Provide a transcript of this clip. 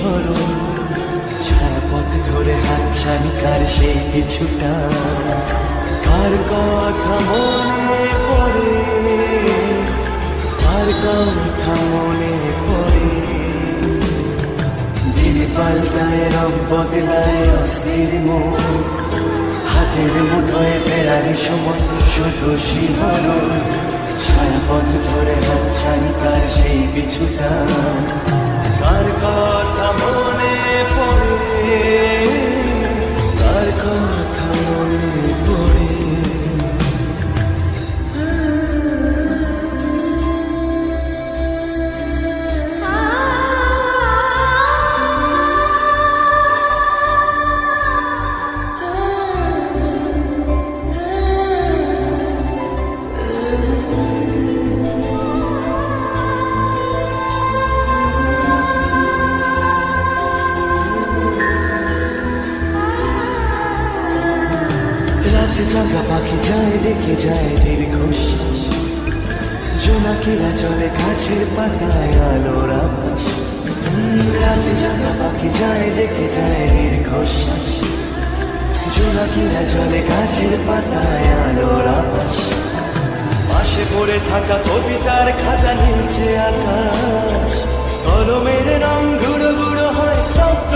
শিহরণ, ছায়াপথ ধরে হাতছানি কার সেই কিছুটা, কার কথা মনে পড়ে, কার কথা মনে পড়ে। দিন পাল্টায় রং বদলায় অস্থির মন, হাতের মুঠোয় ফেরার সময় শুধু শিহরণ, ছায়াপথ ধরে হাতছানি কার সেই কিছুটা, কার কথা মনে পড়ে, কার কথা মনে পড়ে। রাত জাগা পাখি যায় ডেকে যায় দীর্ঘশ্বাস, জোনাকিরা চলে গাছের পাতায় আলোর আভাস। রাত জাগা পাখি যায় ডেকে যায় দীর্ঘশ্বাস, জোনাকিরা চলে গাছের পাতায় আলোর আভাস। পাশে পড়ে থাকা কবিতার খাতা নীলছে আকাশ, কলমের রং গুঁড়ো গুঁড়ো হয় স্তব্ধ